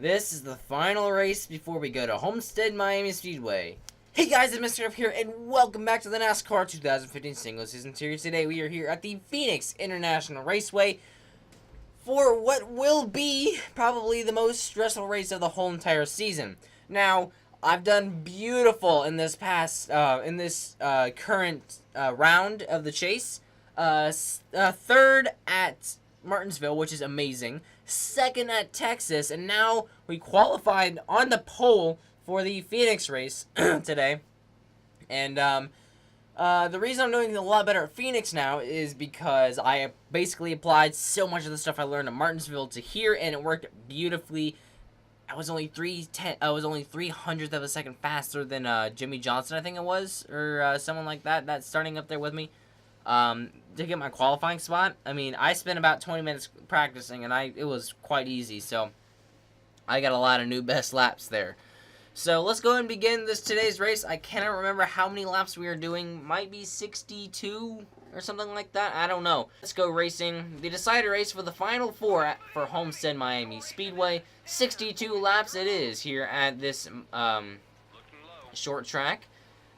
This is the final race before we go to Homestead Miami Speedway. Hey guys, it's Mr. F here, and welcome back to the NASCAR 2015 Single Season Series. Today we are here at the Phoenix International Raceway for what will be probably the most stressful race of the whole entire season. Now, I've done beautiful in this current round of the chase. Third at Martinsville, which is amazing. Second at Texas, and now we qualified on the pole for the Phoenix race today. And the reason I'm doing a lot better at Phoenix now is because I basically applied so much of the stuff I learned at Martinsville to here, and it worked beautifully. I was only 3/100th of a second faster than Jimmy Johnson, I think it was, or someone like that. That's starting up there with me. To get my qualifying spot. I mean, I spent about 20 minutes practicing, and it was quite easy, so I got a lot of new best laps there. So let's go and begin today's race. I cannot remember how many laps we are doing. Might be 62 or something like that. I don't know. Let's go racing. The decider race for the final four for Homestead Miami Speedway. 62 laps it is here at this short track.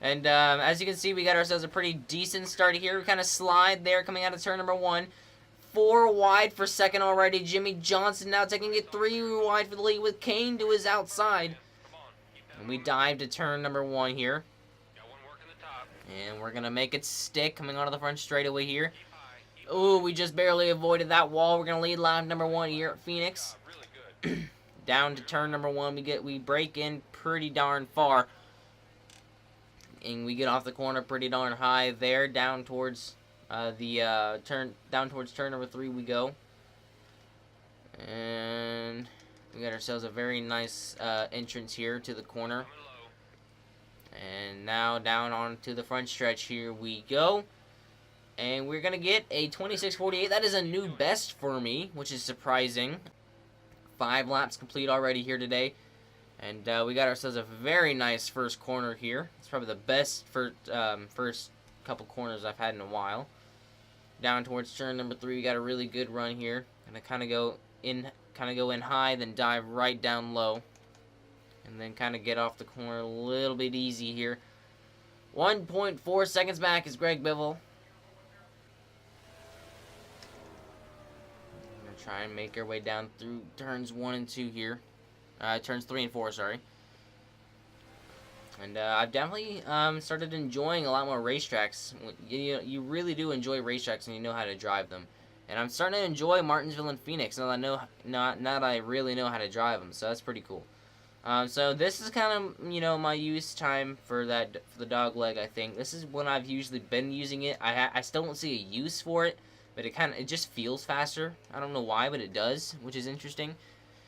And as you can see, we got ourselves a pretty decent start here. We kind of slide there coming out of turn number 1. 4 wide for second already. Jimmy Johnson now taking it 3 wide for the lead with Kane to his outside. And we dive to turn number 1 here. And we're going to make it stick coming out of the front straightaway here. Ooh, we just barely avoided that wall. We're going to lead lap number 1 here at Phoenix. Down to turn number 1. We break in pretty darn far. And we get off the corner pretty darn high there, down towards turn number 3 we go. And we got ourselves a very nice entrance here to the corner. And now down onto the front stretch here we go. And we're gonna get a 26:48. That is a new best for me, which is surprising. 5 laps complete already here today. And we got ourselves a very nice first corner here. It's probably the best first couple corners I've had in a while. Down towards turn number 3, we got a really good run here. And I kind of go in high, then dive right down low, and then kind of get off the corner a little bit easy here. 1.4 seconds back is Greg Biffle. We're gonna try and make our way down through turns 1 and 2 here. Turns 3 and 4, sorry. And I've definitely started enjoying a lot more racetracks. You really do enjoy racetracks when you know how to drive them. And I'm starting to enjoy Martinsville and Phoenix now that I really know how to drive them. So that's pretty cool. So this is kind of my use time for the dog leg. I think this is when I've usually been using it. I still don't see a use for it, but it just feels faster. I don't know why, but it does, which is interesting.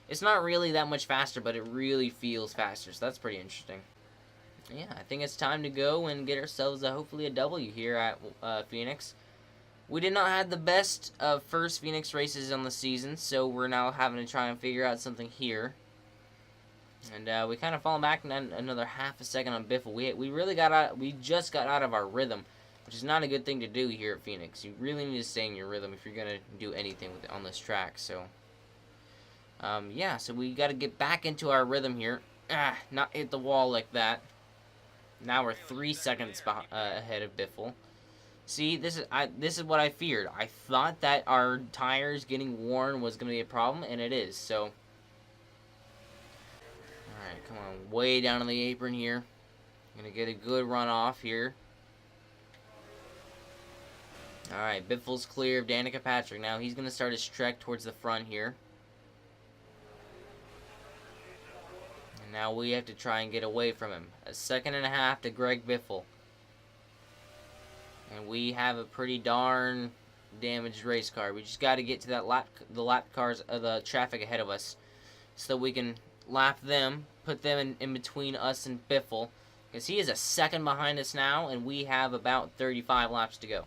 It's not really that much faster, but it really feels faster, so that's pretty interesting. Yeah, I think it's time to go and get ourselves hopefully a W here at Phoenix. We did not have the best first Phoenix races on the season, so we're now having to try and figure out something here. And we kind of fallen back another half a second on Biffle. We just got out of our rhythm, which is not a good thing to do here at Phoenix. You really need to stay in your rhythm if you're gonna do anything on this track. So. Yeah, so we got to get back into our rhythm here. Not hit the wall like that. Now we're 3 seconds ahead of Biffle. See, this is what I feared. I thought that our tires getting worn was going to be a problem, and it is. So, all right, come on, way down on the apron here. Gonna get a good run off here. All right, Biffle's clear of Danica Patrick. Now he's gonna start his trek towards the front here. Now we have to try and get away from him. 1.5 seconds to Greg Biffle. And we have a pretty darn damaged race car. We just got to get to the lap cars of the traffic ahead of us so that we can lap them, put them in between us and Biffle. Because he is 1 second behind us now, and we have about 35 laps to go.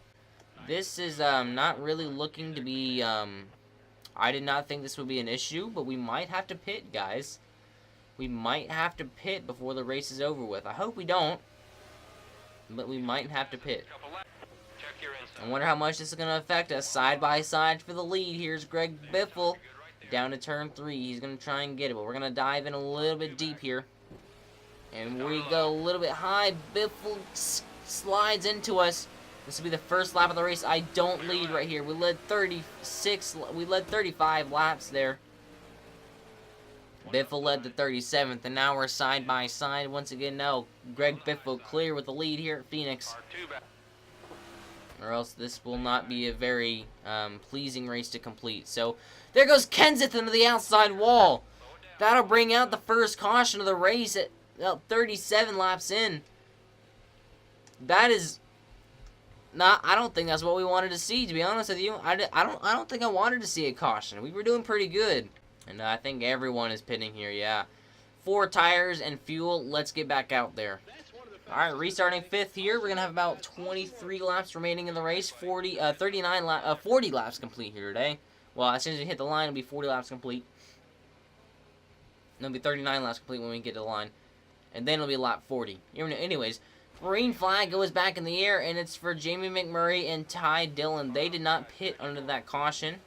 This is not really looking to be... I did not think this would be an issue, but we might have to pit, guys. We might have to pit before the race is over with. I hope we don't, but we might have to pit. I wonder how much this is going to affect us. Side by side for the lead. Here's Greg Biffle. Down to turn 3. He's going to try and get it, but we're going to dive in a little bit deep here. And we go a little bit high. Biffle slides into us. This will be the first lap of the race. I don't lead right here. We led 35 laps there. Biffle led the 37th, and now we're side by side once again. Now Greg Biffle clear with the lead here at Phoenix. Or else this will not be a very pleasing race to complete. So there goes Kenseth into the outside wall. That'll bring out the first caution of the race at 37 laps in. That is not. I don't think that's what we wanted to see. To be honest with you, I don't think I wanted to see a caution. We were doing pretty good, and I think everyone is pitting here. Yeah, 4 tires and fuel. Let's get back out there. All right, restarting 5th here. We're gonna have about 23 laps remaining in the race. 40 laps complete here today. Well, as soon as we hit the line, it'll be 40 laps complete. It'll be 39 laps complete when we get to the line, and then it'll be lap 40. Anyways, green flag goes back in the air, and it's for Jamie McMurray and Ty Dillon. They did not pit under that caution,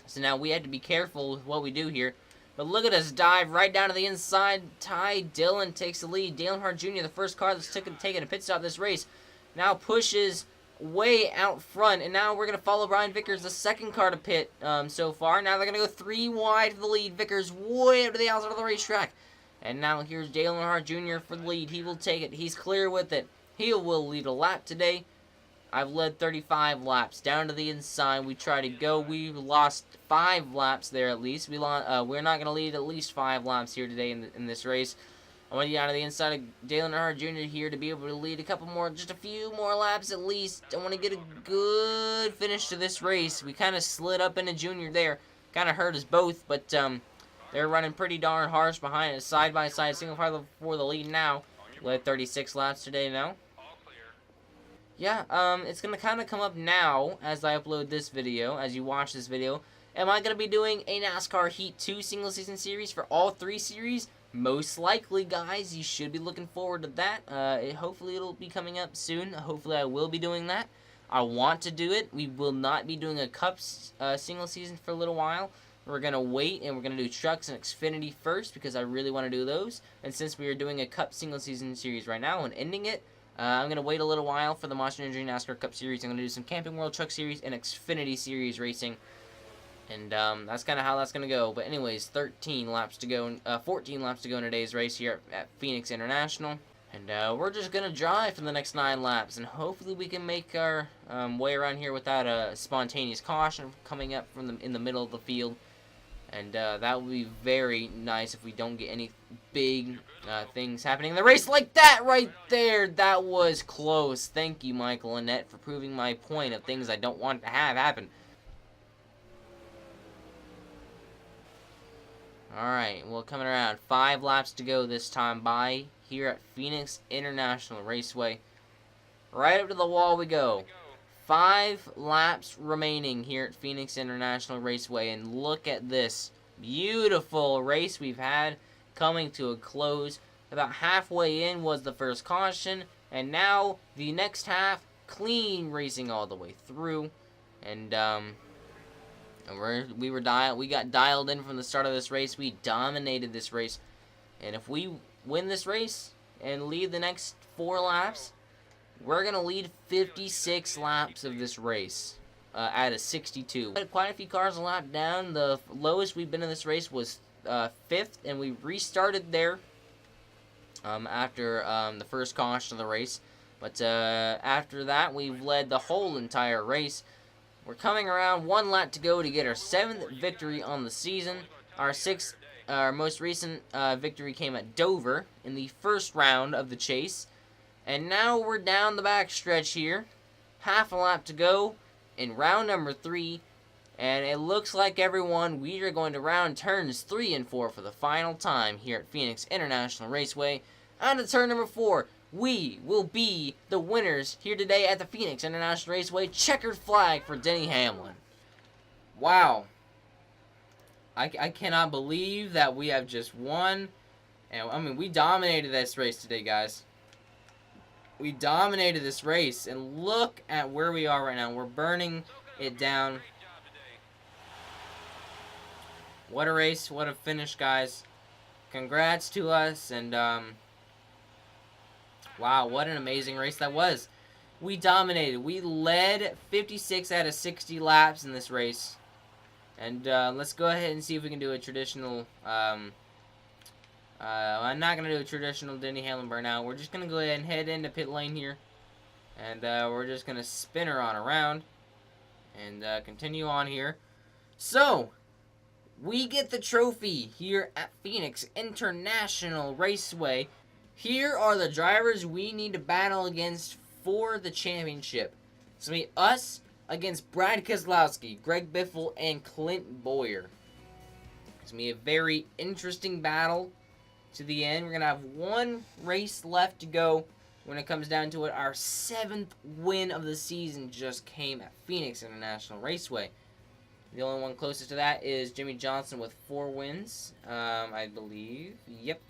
so now we had to be careful with what we do here. But look at us dive right down to the inside. Ty Dillon takes the lead. Dale Earnhardt Jr., the first car that's taking a pit stop this race, now pushes way out front. And now we're going to follow Brian Vickers, the second car to pit so far. Now they're going to go 3 wide for the lead. Vickers way up to the outside of the racetrack. And now here's Dale Earnhardt Jr. for the lead. He will take it. He's clear with it. He will lead a lap today. I've led 35 laps down to the inside. We try to go. We lost 5 laps there at least. We're not going to lead at least 5 laps here today in this race. I want to get down to the inside of Dale Earnhardt Jr. here to be able to lead a couple more, just a few more laps at least. I want to get a good finish to this race. We kind of slid up into Junior there. Kind of hurt us both, but they're running pretty darn harsh behind us. Side by side, single file for the lead now. Led 36 laps today now. Yeah, it's going to kind of come up now as I upload this video, as you watch this video. Am I going to be doing a NASCAR Heat 2 single season series for all 3 series? Most likely, guys. You should be looking forward to that. Hopefully, it'll be coming up soon. Hopefully, I will be doing that. I want to do it. We will not be doing a Cups single season for a little while. We're going to wait, and we're going to do Trucks and Xfinity first because I really want to do those. And since we are doing a Cup single season series right now and ending it, I'm going to wait a little while for the Monster Energy NASCAR Cup Series. I'm going to do some Camping World Truck Series and Xfinity Series racing. And that's kind of how that's going to go. But anyways, 14 laps to go in today's race here at Phoenix International. And we're just going to drive for the next 9 laps. And hopefully we can make our way around here without a spontaneous caution coming up from in the middle of the field. And that would be very nice if we don't get any big things happening in the race like that right there. That was close. Thank you, Michael Annette, for proving my point of things I don't want to have happen. Alright, well, coming around. 5 laps to go this time by here at Phoenix International Raceway. Right up to the wall we go. 5 laps remaining here at Phoenix International Raceway, and look at this beautiful race we've had coming to a close. About halfway in was the first caution, and now the next half, clean racing all the way through. And we got dialed in from the start of this race. We dominated this race, and if we win this race and lead the next 4 laps, we're going to lead 56 laps of this race out of 62. Quite a few cars a lap down. The lowest we've been in this race was 5th, and we restarted there after the first caution of the race. But after that, we've led the whole entire race. We're coming around 1 lap to go to get our 7th victory on the season. Our most recent victory came at Dover in the first round of the chase. And now we're down the back stretch here. Half a lap to go in round number 3. And it looks like, everyone, we are going to round turns 3 and 4 for the final time here at Phoenix International Raceway. On to turn number 4. We will be the winners here today at the Phoenix International Raceway. Checkered flag for Denny Hamlin. Wow. I cannot believe that we have just won. And I mean, we dominated this race today, guys. We dominated this race, and look at where we are right now. We're burning it down. What a race. What a finish, guys. Congrats to us. And, wow, what an amazing race that was. We dominated. We led 56 out of 60 laps in this race. And let's go ahead and see if we can do a traditional... I'm not going to do a traditional Denny Hamlin burnout. We're just going to go ahead and head into pit lane here. And we're just going to spin her on around. And continue on here. So, we get the trophy here at Phoenix International Raceway. Here are the drivers we need to battle against for the championship. It's going to be us against Brad Keselowski, Greg Biffle, and Clint Boyer. It's going to be a very interesting battle to the end. We're going to have one race left to go when it comes down to it. Our 7th win of the season just came at Phoenix International Raceway. The only one closest to that is Jimmy Johnson with 4 wins, I believe. Yep.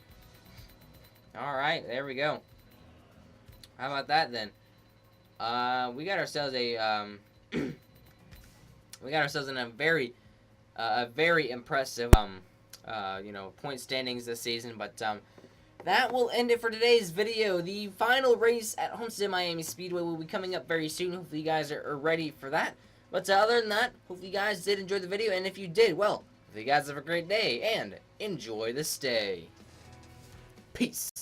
Alright, there we go. How about that then? We got ourselves a we got ourselves in a very impressive point standings this season. But that will end it for today's video. The final race at Homestead Miami Speedway will be coming up very soon. Hopefully you guys are ready for that. But other than that, hopefully you guys did enjoy the video. And if you did, well, hopefully you guys have a great day and enjoy the stay. Peace.